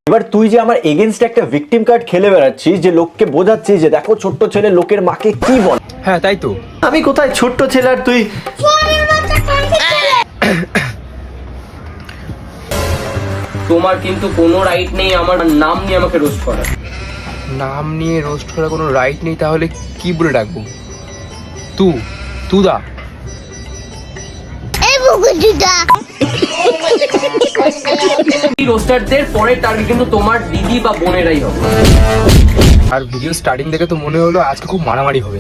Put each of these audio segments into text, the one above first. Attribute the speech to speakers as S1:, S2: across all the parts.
S1: এবার তুই যে আমার এগেইনস্ট একটা ভিকটিম কার্ড খেলে বেড়াচ্ছিস, যে লোককে বোঝাচ্ছিস যে দেখো ছোট্ট ছেলে লোকের মাকে কি বলে।
S2: হ্যাঁ তাই তো।
S1: আমি কোথায় ছোট্ট ছেলে আর তুই।
S3: তোমার কিন্তু কোনো রাইট নেই আমার নাম নিয়ে আমাকে রোস্ট করার।
S2: নাম নিয়ে রোস্ট করার কোনো রাইট নেই, তাহলে কি বলে ডাকবো? তুদা।
S3: রোস্টারদের পরের টার্গেট কিন্তু তোমার দিদি বা বোনেরাই হবে।
S2: আর ভিডিও স্টার্টিং দেখে তো মনে হলো আজকে খুব মারামারি হবে,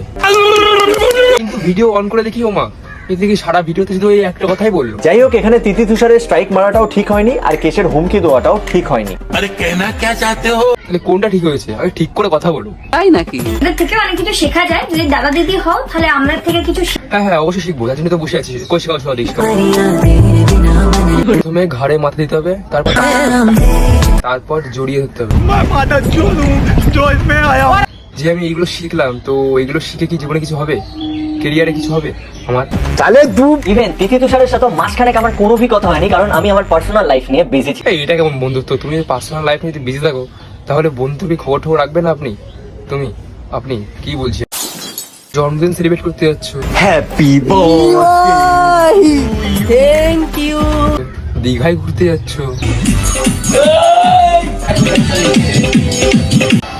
S2: কিন্তু ভিডিও অন করে দেখি ওমা এদিকে সারা ভিডিওতে শুধু এই একটা কথাই বললো।
S1: যাই হোক, এখানে তিথি তুষারের স্ট্রাইক মারাটাও ঠিক হয়নি, আর কেসের হুমকি দেওয়াটাও ঠিক হয়নি।
S2: তাহলে কোনটা ঠিক হয়েছে? আগে ঠিক করে কথা বলো।
S4: তাই নাকি?
S5: ওদের থেকে অনেক কিছু শেখা যায়, যদি দাদা দিদি হও তাহলে আমরা থেকে কিছু
S2: হ্যাঁ অবশ্যই শিখবো, তার জন্য তো বসে আছি। প্রথমে ঘাড়ে মাথা দিতে হবে, তারপর জড়িয়ে ধরতে হবে। যে আমি এইগুলো শিখলাম, তো এইগুলো শিখে কি জীবনে কিছু হবে? কেরিয়ারে কিছু হবে আমার?
S1: ইভেন তিথি তুষারের সাথে মাঝখানে আমার কোনো কথা হয়নি, কারণ আমি আমার পার্সোনাল লাইফ নিয়ে বিজি ছিলাম।
S2: এটা কেমন বন্ধুত্ব? তুমি পার্সোনাল লাইফ নিয়ে বিজি থাকো, তাহলে বন্ধুকে খবর রাখবেন না আপনি? আপনি কি বলছেন? জন্মদিন সেলিব্রেট করতে যাচ্ছ,
S1: হ্যাপি
S4: থ্যাংক ইউ।
S2: দীঘায় ঘুরতে যাচ্ছ,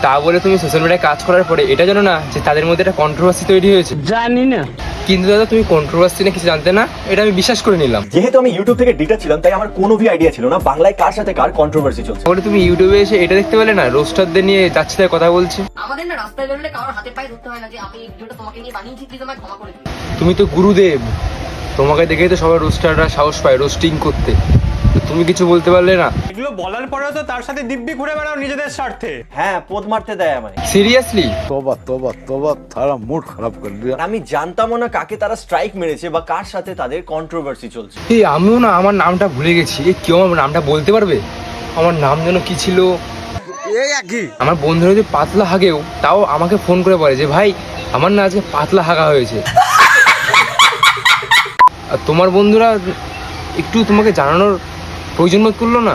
S2: তা বলে তুমি সোশ্যাল মিডিয়ায় কাজ করার পরে এটা জানো না যে তাদের মধ্যে একটা কন্ট্রোভার্সি তৈরি হয়েছে?
S4: জানি না।
S2: কিন্তু দাদা তুমি কন্ট্রোভার্সি না কিছু জানতে না, এটা আমি বিশ্বাস করে নিলাম।
S1: যেহেতু আমি ইউটিউব থেকে ডিটা ছিলাম, তাই আমার কোনো আইডিয়া ছিল না বাংলায় কার সাথে কার কন্ট্রোভার্সি চলছে।
S2: তাহলে তুমি ইউটিউবে এসে এটা দেখতে পেলে না, রোস্টারদের নিয়ে যাচ্ছে তাই কথা বলছে।
S6: আমাদের না রাস্তায় বেরোলে কারোর হাতে পায়ে ধরতে হয় না যে আমি এই ভিডিওটা তোমাকে নিয়ে বানিয়েছি, প্লিজ আমাকে ক্ষমা করে দিন।
S2: তুমি তো গুরুদেব, তোমাকে দেখেই তো সবাই রোস্টাররা সাহস পায় রোস্টিং করতে, তো তুমি কিছু বলতে পারলে না?
S7: এগুলো বলার পরেও তো তার সাথে দিব্যি ঘুরে বেড়াও নিজেদের স্বার্থে।
S1: হ্যাঁ, পোদ মারতে দেয় আমায়।
S2: সিরিয়াসলি?
S8: तोबा तोबा तोबा थारा मूड खराब कर दिया।
S1: আমি জানতামও না কাকে তারা স্ট্রাইক মেরেছে বা কার সাথে তাদের কন্ট্রোভার্সি চলছে।
S2: এই আমিও না আমার নামটা ভুলে গেছি। কেউ আমার নামটা বলতে পারবে? আমার নাম যেন কি ছিল? আমার বন্ধুরা যদি পাতলা হাগেও তাও আমাকে ফোন করে বলে যে ভাই আমার না আজকে পাতলা হাগা হয়েছে। আর তোমার বন্ধুরা একটু তোমাকে জানানোর প্রয়োজন বোধ করলো না?